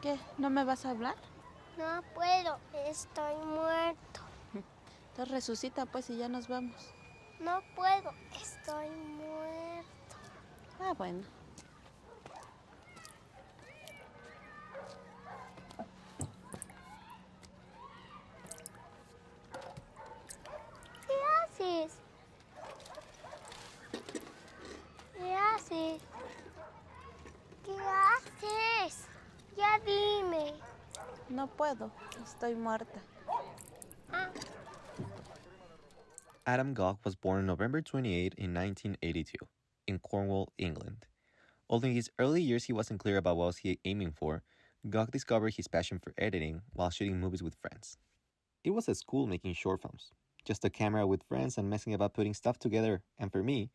¿Qué? ¿No me vas a hablar? No puedo, estoy muerto. Entonces resucita pues y ya nos vamos. No puedo, estoy muerto. Ah, bueno. ¿Qué haces? ¿Qué haces? ¿Qué haces? Ya dime. No puedo, estoy muerta. Adam Gough was born on November 28 in 1982 in Cornwall, England. Although in his early years he wasn't clear about what was he aiming for, Gough discovered his passion for editing while shooting movies with friends. It was at school making short films, just a camera with friends and messing about putting stuff together, and for me,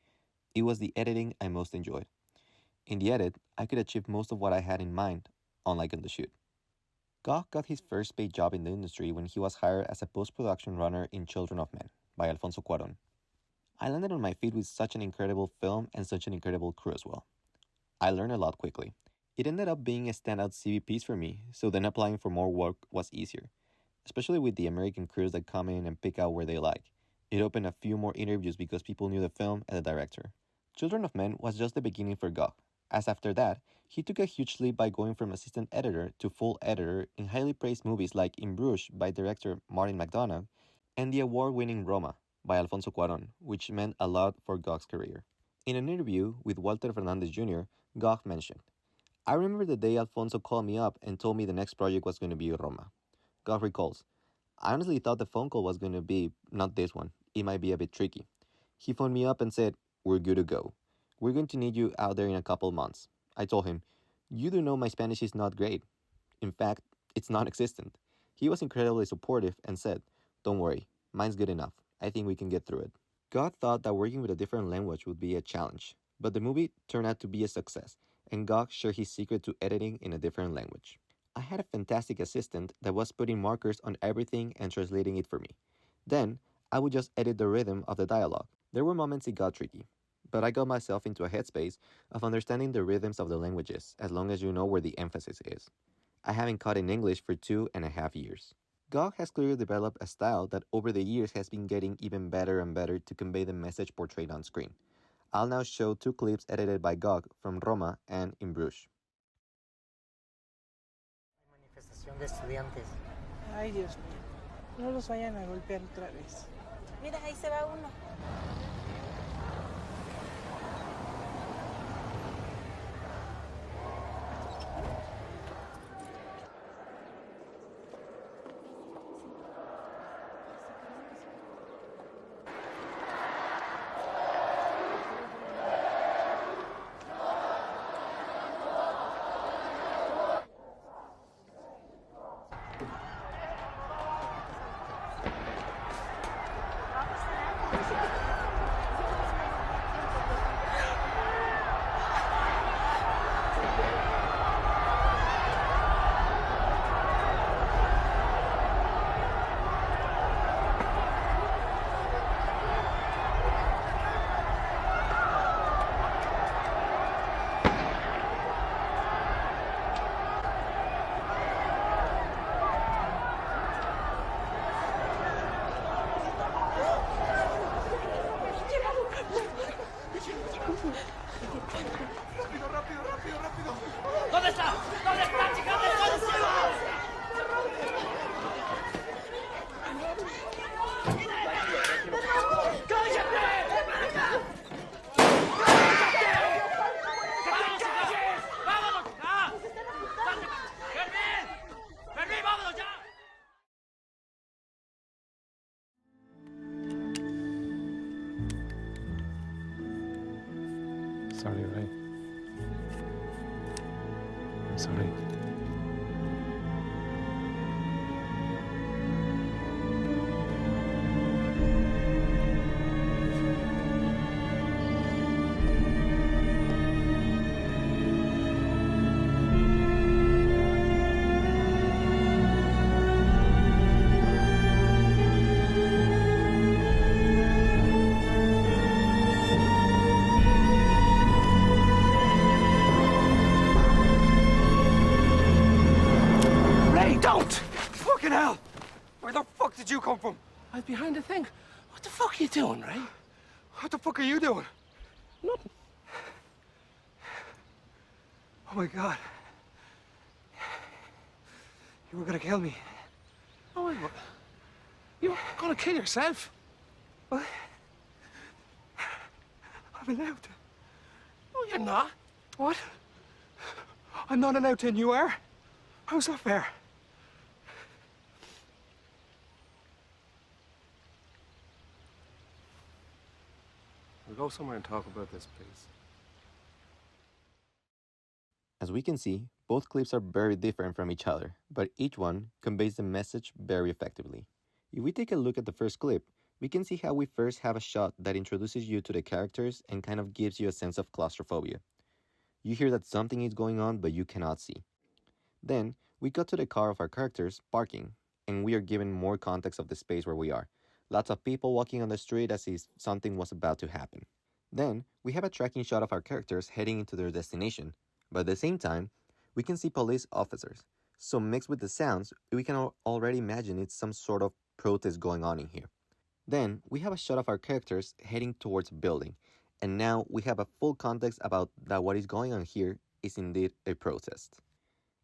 it was the editing I most enjoyed. In the edit, I could achieve most of what I had in mind, unlike on the shoot. Gough got his first paid job in the industry when he was hired as a post-production runner in Children of Men by Alfonso Cuarón. I landed on my feet with such an incredible film and such an incredible crew as well. I learned a lot quickly. It ended up being a standout CV piece for me, so then applying for more work was easier, especially with the American crews that come in and pick out where they like. It opened a few more interviews because people knew the film and the director. Children of Men was just the beginning for Gough, as after that, he took a huge leap by going from assistant editor to full editor in highly praised movies like In Bruges by director Martin McDonagh and the award-winning Roma by Alfonso Cuarón, which meant a lot for Gough's career. In an interview with Walter Fernandez Jr., Gough mentioned, "I remember the day Alfonso called me up and told me the next project was going to be Roma." Gough recalls, "I honestly thought the phone call was going to be, not this one, it might be a bit tricky. He phoned me up and said, 'We're good to go. We're going to need you out there in a couple months.' I told him, 'You do know my Spanish is not great. In fact, it's non-existent.' He was incredibly supportive and said, 'Don't worry, mine's good enough. I think we can get through it.'" Gough thought that working with a different language would be a challenge, but the movie turned out to be a success, and Gough shared his secret to editing in a different language. "I had a fantastic assistant that was putting markers on everything and translating it for me. Then, I would just edit the rhythm of the dialogue. There were moments it got tricky, but I got myself into a headspace of understanding the rhythms of the languages as long as you know where the emphasis is. I haven't caught in English for 2.5 years." Gough has clearly developed a style that over the years has been getting even better and better to convey the message portrayed on screen. I'll now show 2 clips edited by Gough from Roma and In Bruges. Manifestación de estudiantes. Ay, Dios mío. No los vayan a golpear otra vez. Mira, ahí se va uno. ¿Dónde está? ¿Dónde está, chicas? ¿Dónde está? Sorry, right? I'm sorry. you come from? I was behind the thing. What the fuck are you doing, Ray? What the fuck are you doing? Nothing. Oh my God. You were gonna kill me. Oh, wait, what? You were gonna kill yourself? What? I'm allowed to. No, you're not. What? I'm not allowed to, and you are? How's that fair? We'll go somewhere and talk about this, please. As we can see, both clips are very different from each other, but each one conveys the message very effectively. If we take a look at the first clip, we can see how we first have a shot that introduces you to the characters and kind of gives you a sense of claustrophobia. You hear that something is going on, but you cannot see. Then, we cut to the car of our characters parking, and we are given more context of the space where we are. Lots of people walking on the street as if something was about to happen. Then, we have a tracking shot of our characters heading into their destination, but at the same time, we can see police officers. So mixed with the sounds, we can already imagine it's some sort of protest going on in here. Then, we have a shot of our characters heading towards a building, and now we have a full context about that what is going on here is indeed a protest.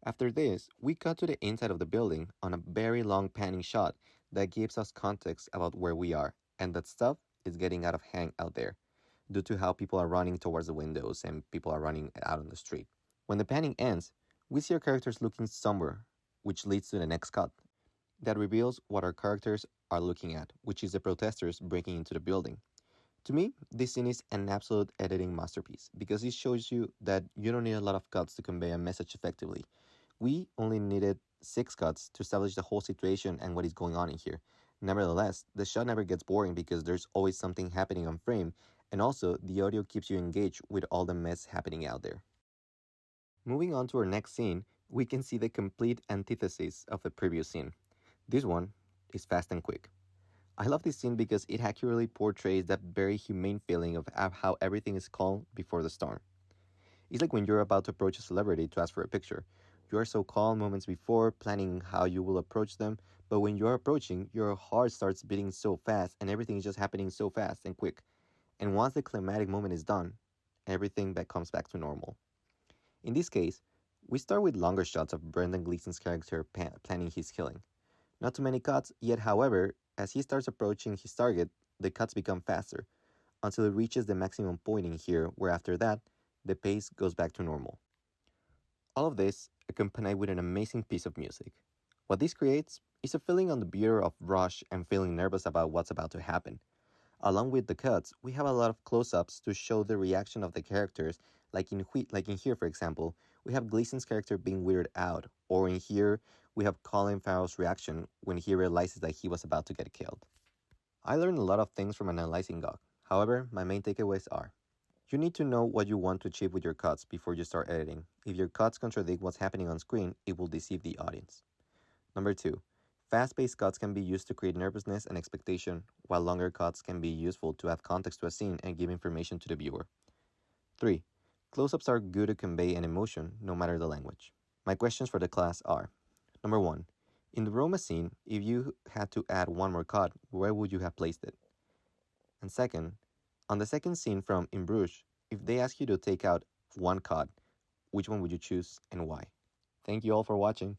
After this, we cut to the inside of the building on a very long panning shot that gives us context about where we are, and that stuff is getting out of hand out there, due to how people are running towards the windows and people are running out on the street. When the panning ends, we see our characters looking somewhere, which leads to the next cut. That reveals what our characters are looking at, which is the protesters breaking into the building. To me, this scene is an absolute editing masterpiece, because it shows you that you don't need a lot of cuts to convey a message effectively. We only needed 6 cuts to establish the whole situation and what is going on in here. Nevertheless, the shot never gets boring because there's always something happening on frame, and also the audio keeps you engaged with all the mess happening out there. Moving on to our next scene, we can see the complete antithesis of the previous scene. This one is fast and quick. I love this scene because it accurately portrays that very humane feeling of how everything is calm before the storm. It's like when you're about to approach a celebrity to ask for a picture. You are so calm moments before, planning how you will approach them, but when you're approaching, your heart starts beating so fast and everything is just happening so fast and quick. And once the climatic moment is done, everything comes back to normal. In this case, we start with longer shots of Brendan Gleeson's character planning his killing. Not too many cuts, yet however, as he starts approaching his target, the cuts become faster, until it reaches the maximum point in here, where after that, the pace goes back to normal. All of this accompanied with an amazing piece of music. What this creates is a feeling on the border of rush and feeling nervous about what's about to happen. Along with the cuts, we have a lot of close-ups to show the reaction of the characters, like in here, for example, we have Gleeson's character being weirded out, or in here, we have Colin Farrell's reaction when he realizes that he was about to get killed. I learned a lot of things from analyzing Gough. However, my main takeaways are: you need to know what you want to achieve with your cuts before you start editing. If your cuts contradict what's happening on screen, it will deceive the audience. Number 2. Fast-paced cuts can be used to create nervousness and expectation, while longer cuts can be useful to add context to a scene and give information to the viewer. 3. Close-ups are good to convey an emotion, no matter the language. My questions for the class are: Number 1. In the Roma scene, if you had to add one more cut, where would you have placed it? And second, on the second scene from In Bruges, if they ask you to take out one cut, which one would you choose and why? Thank you all for watching.